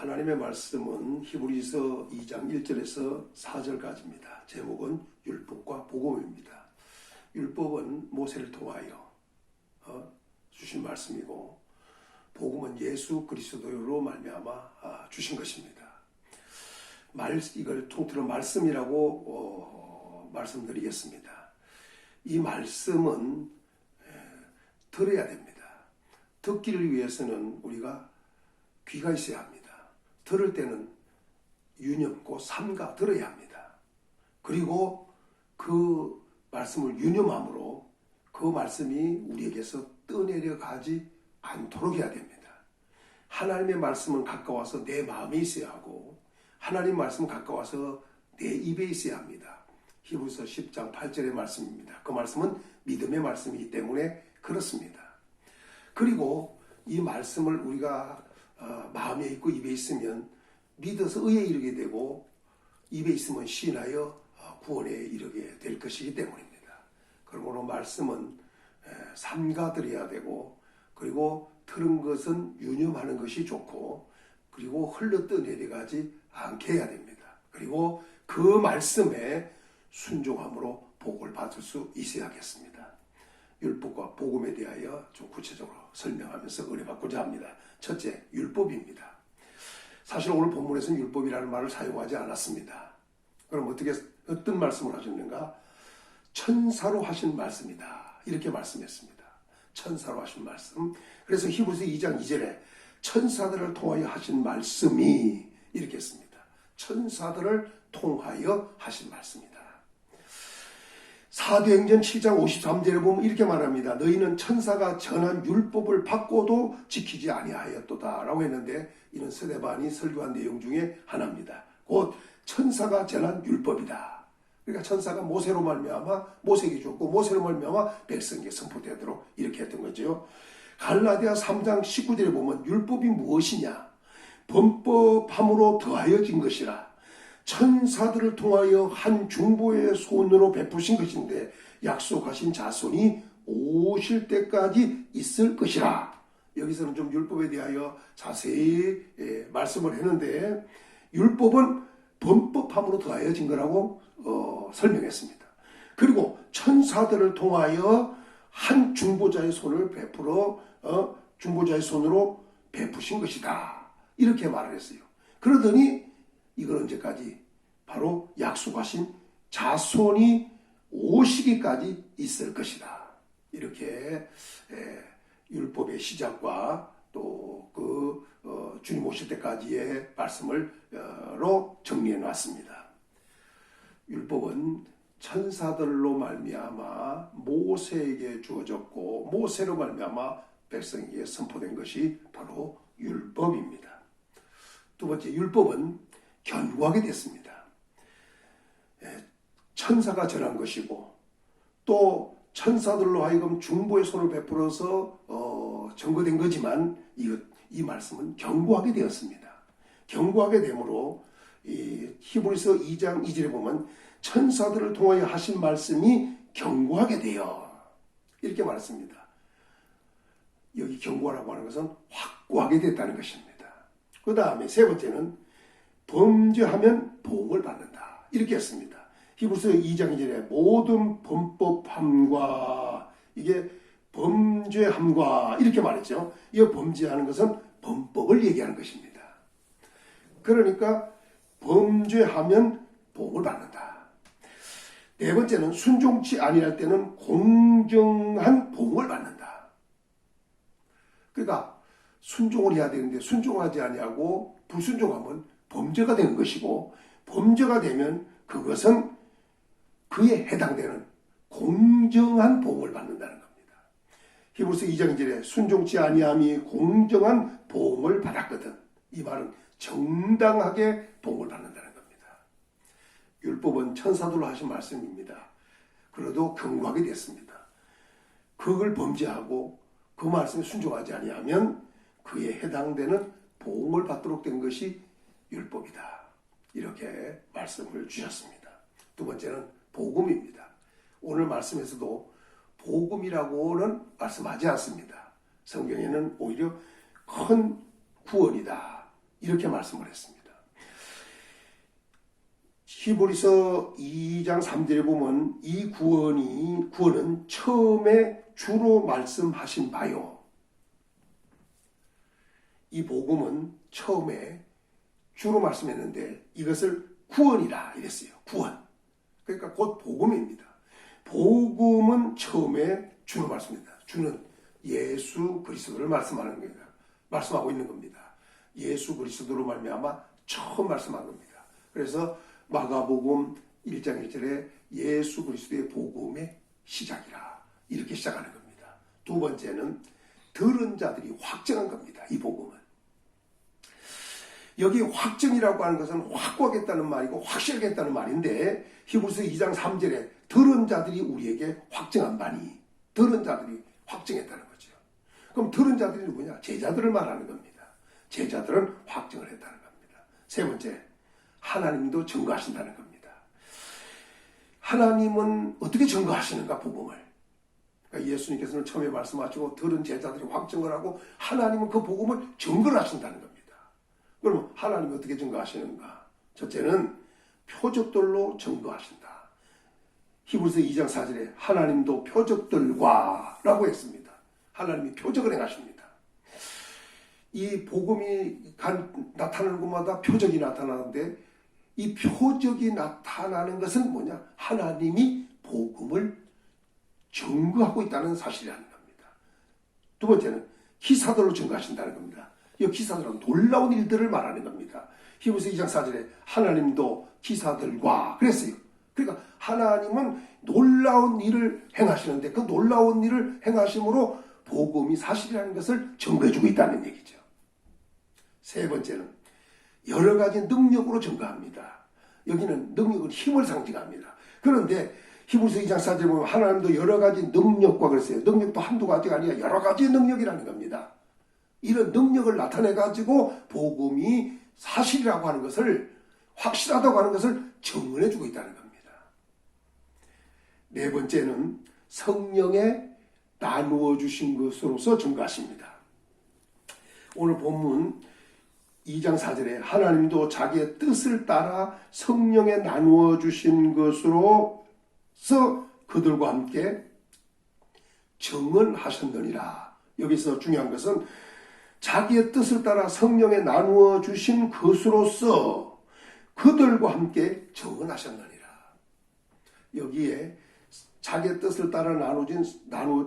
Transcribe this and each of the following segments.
하나님의 말씀은 히브리서 2장 1절에서 4절까지입니다. 제목은 율법과 복음입니다. 율법은 모세를 통하여 주신 말씀이고 복음은 예수 그리스도로 말미암아 주신 것입니다. 이걸 통틀어 말씀이라고 말씀드리겠습니다. 이 말씀은 들어야 됩니다. 듣기를 위해서는 우리가 귀가 있어야 합니다. 들을 때는 유념고 삼가 들어야 합니다. 그리고 그 말씀을 유념함으로 그 말씀이 우리에게서 떠내려가지 않도록 해야 됩니다. 하나님의 말씀은 가까워서 내 마음에 있어야 하고 하나님 말씀은 가까워서 내 입에 있어야 합니다. 히브리서 10장 8절의 말씀입니다. 그 말씀은 믿음의 말씀이기 때문에 그렇습니다. 그리고 이 말씀을 우리가 마음에 있고 입에 있으면 믿어서 의에 이르게 되고 입에 있으면 시인하여 구원에 이르게 될 것이기 때문입니다. 그러므로 말씀은 삼가들어야 되고 그리고 들은 것은 유념하는 것이 좋고 그리고 흘러 떠내려가지 않게 해야 됩니다. 그리고 그 말씀에 순종함으로 복을 받을 수 있어야겠습니다. 율법과 복음에 대하여 좀 구체적으로 설명하면서 은혜받고자 합니다. 첫째, 율법입니다. 사실 오늘 본문에서는 율법이라는 말을 사용하지 않았습니다. 그럼 어떤 말씀을 하셨는가? 천사로 하신 말씀이다. 이렇게 말씀했습니다. 천사로 하신 말씀. 그래서 히브리서 2장 2절에 천사들을 통하여 하신 말씀이 이렇게 했습니다. 천사들을 통하여 하신 말씀이다. 사도행전 7장 53절에 보면 이렇게 말합니다. 너희는 천사가 전한 율법을 받고도 지키지 아니하였도다 라고 했는데 이는 스데반이 설교한 내용 중에 하나입니다. 곧 천사가 전한 율법이다. 그러니까 천사가 모세로 말미암아 모세에게 줬고 모세로 말미암아 백성에게 선포되도록 이렇게 했던 거죠. 갈라디아 3장 19절에 보면 율법이 무엇이냐? 범법함으로 더하여진 것이라. 천사들을 통하여 한 중보의 손으로 베푸신 것인데 약속하신 자손이 오실 때까지 있을 것이라. 여기서는 좀 율법에 대하여 자세히 말씀을 했는데 율법은 범법함으로 더하여진 거라고 설명했습니다. 그리고 천사들을 통하여 한 중보자의 손을 중보자의 손으로 베푸신 것이다. 이렇게 말을 했어요. 그러더니 이건 언제까지? 바로 약속하신 자손이 오시기까지 있을 것이다. 이렇게 율법의 시작과 또 그 주님 오실 때까지의 말씀을로 정리해 놨습니다. 율법은 천사들로 말미암아 모세에게 주어졌고 모세로 말미암아 백성에게 선포된 것이 바로 율법입니다. 두 번째, 율법은 견고하게 됐습니다. 천사가 전한 것이고 또 천사들로 하여금 중보의 손을 베풀어서 증거된 거지만 이 말씀은 견고하게 되었습니다. 견고하게 되므로 히브리서 2장 2절에 보면 천사들을 통하여 하신 말씀이 견고하게 되어 이렇게 말했습니다. 여기 견고하라고 하는 것은 확고하게 됐다는 것입니다. 그 다음에 세 번째는 범죄하면 보응을 받는다. 이렇게 했습니다. 히브리서 2장 2절에 모든 범법함과 이게 범죄함과 이렇게 말했죠. 이 범죄하는 것은 범법을 얘기하는 것입니다. 그러니까 범죄하면 보응을 받는다. 네 번째는 순종치 아니할 때는 공정한 보응을 받는다. 그러니까 순종을 해야 되는데 순종하지 아니하고 불순종하면 범죄가 되는 것이고 범죄가 되면 그것은 그에 해당되는 공정한 보응을 받는다는 겁니다. 히브리서 2장 2절에 순종치 아니함이 공정한 보응을 받았거든. 이 말은 정당하게 보응을 받는다는 겁니다. 율법은 천사들로 하신 말씀입니다. 그래도 견고하게 됐습니다. 그걸 범죄하고 그 말씀에 순종하지 아니하면 그에 해당되는 보응을 받도록 된 것이 율법이다. 이렇게 말씀을 주셨습니다. 두 번째는 복음입니다. 오늘 말씀에서도 복음이라고는 말씀하지 않습니다. 성경에는 오히려 큰 구원이다. 이렇게 말씀을 했습니다. 히브리서 2장 3절에 보면 이 구원은 처음에 주로 말씀하신 바요. 이 복음은 처음에 주로 말씀했는데 이것을 구원이라 이랬어요. 구원. 그러니까 곧 복음입니다. 복음은 처음에 주로 말씀입니다. 주는 예수 그리스도를 말씀하는 겁니다. 말씀하고 있는 겁니다. 예수 그리스도로 말미암아 처음 말씀한 겁니다. 그래서 마가복음 1장 1절에 예수 그리스도의 복음의 시작이라 이렇게 시작하는 겁니다. 두 번째는 들은 자들이 확정한 겁니다. 이 복음은. 여기 확정이라고 하는 것은 확고하겠다는 말이고 확실하겠다는 말인데 히브리서 2장 3절에 들은 자들이 우리에게 확정한 바니 들은 자들이 확정했다는 거죠. 그럼 들은 자들이 누구냐? 제자들을 말하는 겁니다. 제자들은 확정을 했다는 겁니다. 세 번째, 하나님도 증거하신다는 겁니다. 하나님은 어떻게 증거하시는가 복음을. 그러니까 예수님께서는 처음에 말씀하시고 들은 제자들이 확정을 하고 하나님은 그 복음을 증거를 하신다는 겁니다. 그러면 하나님이 어떻게 증거하시는가? 첫째는 표적들로 증거하신다. 히브리서 2장 4절에 하나님도 표적들과 라고 했습니다. 하나님이 표적을 행하십니다. 이 복음이 나타나는 곳마다 표적이 나타나는데 이 표적이 나타나는 것은 뭐냐? 하나님이 복음을 증거하고 있다는 사실이라는 겁니다. 두 번째는 기사들로 증거하신다는 겁니다. 이 기사들은 놀라운 일들을 말하는 겁니다. 히브리서 2장 4절에 하나님도 기사들과 그랬어요. 그러니까 하나님은 놀라운 일을 행하시는데 그 놀라운 일을 행하심으로 복음이 사실이라는 것을 증거해주고 있다는 얘기죠. 세 번째는 여러 가지 능력으로 증거합니다. 여기는 능력은 힘을 상징합니다. 그런데 히브리서 2장 4절에 보면 하나님도 여러 가지 능력과 그랬어요. 능력도 한두 가지가 아니라 여러 가지 능력이라는 겁니다. 이런 능력을 나타내가지고 복음이 사실이라고 하는 것을 확실하다고 하는 것을 증언해주고 있다는 겁니다. 네 번째는 성령에 나누어 주신 것으로서 증거하십니다. 오늘 본문 2장 4절에 하나님도 자기의 뜻을 따라 성령에 나누어 주신 것으로서 그들과 함께 증언하셨느니라. 여기서 중요한 것은 자기의 뜻을 따라 성령에 나누어 주신 것으로서 그들과 함께 증언하셨느니라. 여기에 자기의 뜻을 따라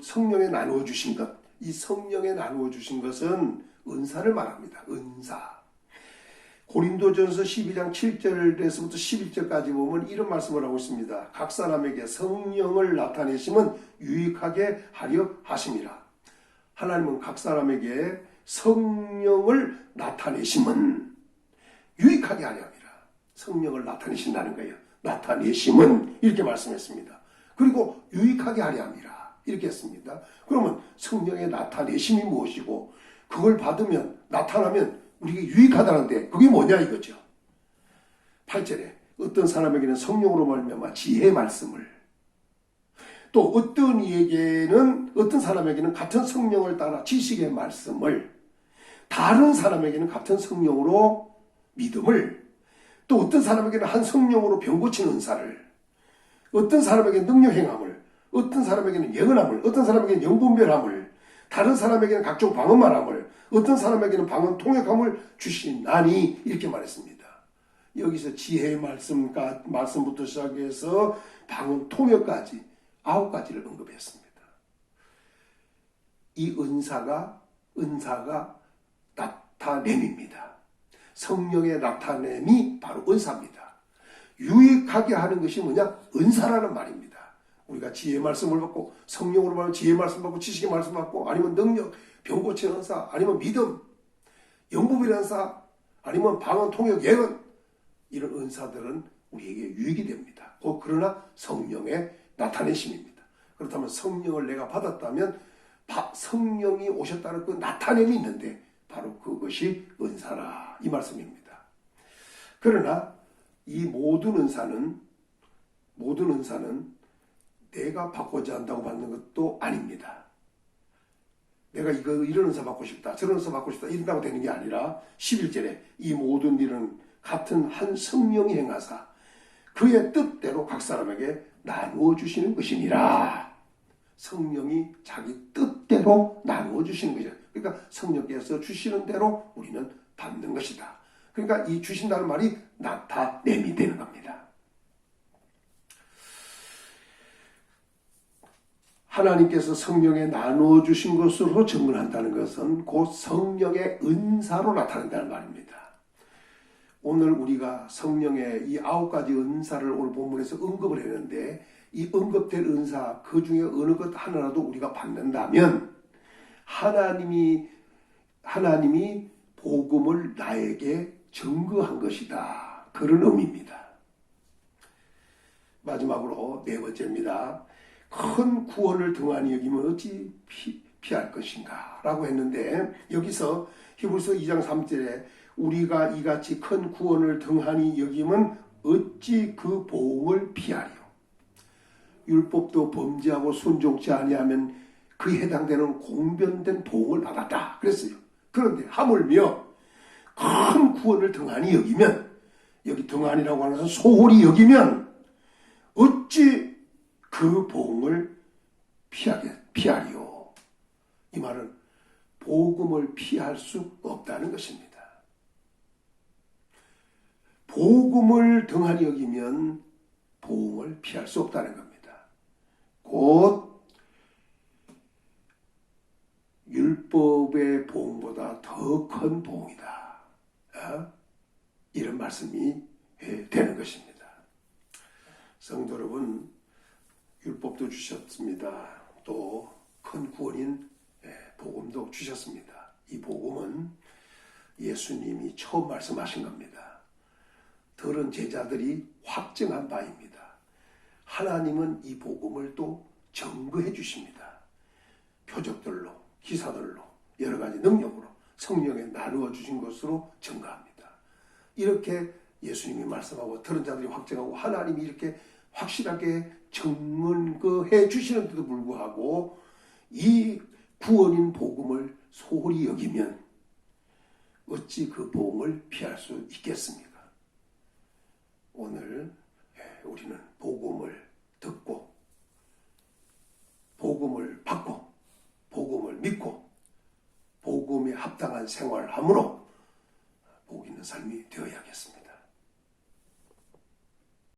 성령에 나누어 주신 것, 이 성령에 나누어 주신 것은 은사를 말합니다. 은사. 고린도전서 12장 7절에서부터 11절까지 보면 이런 말씀을 하고 있습니다. 각 사람에게 성령을 나타내심은 유익하게 하려 하심이라. 하나님은 각 사람에게 성령을 나타내심은 유익하게 하려 함이라. 성령을 나타내신다는 거예요. 나타내심은 이렇게 말씀했습니다. 그리고 유익하게 하려 함이라 이렇게 했습니다. 그러면 성령의 나타내심이 무엇이고 그걸 받으면 나타나면 우리에게 유익하다는데 그게 뭐냐 이거죠. 8절에 어떤 사람에게는 성령으로 말미암아 지혜의 말씀을, 또 어떤 사람에게는 같은 성령을 따라 지식의 말씀을, 다른 사람에게는 같은 성령으로 믿음을, 또 어떤 사람에게는 한 성령으로 병 고치는 은사를, 어떤 사람에게는 능력 행함을, 어떤 사람에게는 예언함을, 어떤 사람에게는 영분별함을, 다른 사람에게는 각종 방언말함을, 어떤 사람에게는 방언 통역함을 주시나니 이렇게 말했습니다. 여기서 지혜의 말씀부터 시작해서 방언 통역까지 9가지를 언급했습니다. 이 은사가 나타냄입니다. 성령의 나타냄이 바로 은사입니다. 유익하게 하는 것이 뭐냐? 은사라는 말입니다. 우리가 지혜의 말씀을 받고 성령으로 말하면 지혜의 말씀 받고 지식의 말씀 받고 아니면 능력, 병 고치는 은사, 아니면 믿음, 영부의 은사, 아니면 방언, 통역, 예언, 이런 은사들은 우리에게 유익이 됩니다. 그러나 성령의 나타내심입니다. 그렇다면 성령을 내가 받았다면 성령이 오셨다는 그 나타냄이 있는데 바로 그것이 은사라 이 말씀입니다. 그러나 이 모든 은사는 내가 받고자 한다고 받는 것도 아닙니다. 내가 이런 은사 받고 싶다, 저런 은사 받고 싶다 이런다고 되는 게 아니라 11절에 이 모든 일은 같은 한 성령이 행하사 그의 뜻대로 각 사람에게 나누어 주시는 것이니라. 성령이 자기 뜻대로 나누어 주시는 것이다. 그러니까 성령께서 주시는 대로 우리는 받는 것이다. 그러니까 이 주신다는 말이 나타냄이 되는 겁니다. 하나님께서 성령에 나누어 주신 것으로 증언한다는 것은 곧 성령의 은사로 나타낸다는 말입니다. 오늘 우리가 성령의 이 9가지 은사를 오늘 본문에서 언급을 했는데 이 언급될 은사 그 중에 어느 것 하나라도 우리가 받는다면 하나님이 복음을 나에게 증거한 것이다. 그런 의미입니다. 마지막으로 4번째입니다. 큰 구원을 등한히 여기면 어찌 피할 것인가 라고 했는데 여기서 히브리서 2장 3절에 우리가 이같이 큰 구원을 등한히 여기면 어찌 그 보응을 피하리요. 율법도 범죄하고 순종치 아니하면 그에 해당되는 공변된 보응을 받았다 그랬어요. 그런데 하물며 큰 구원을 등한히 여기면, 여기 등한이라고 하는 것은 소홀히 여기면 어찌 그 보응을 피하리요. 이 말은 복음을 피할 수 없다는 것입니다. 복음을 등한히 여기면 보응을 피할 수 없다는 겁니다. 곧 율법의 보응보다 더 큰 보응이다. 이런 말씀이 되는 것입니다. 성도 여러분, 율법도 주셨습니다. 또 큰 구원인 복음도 주셨습니다. 이 복음은 예수님이 처음 말씀하신 겁니다. 들은 제자들이 확증한 바입니다. 하나님은 이 복음을 또 증거해 주십니다. 표적들로, 기사들로, 여러 가지 능력으로 성령에 나누어 주신 것으로 증거합니다. 이렇게 예수님이 말씀하고 들은 자들이 확증하고 하나님이 이렇게 확실하게 증거해 주시는데도 불구하고 이 구원인 복음을 소홀히 여기면 어찌 그 복음을 피할 수 있겠습니까? 오늘 우리는 복음을 듣고 복음을 받고 복음을 믿고 복음에 합당한 생활을 함으로 복 있는 삶이 되어야겠습니다.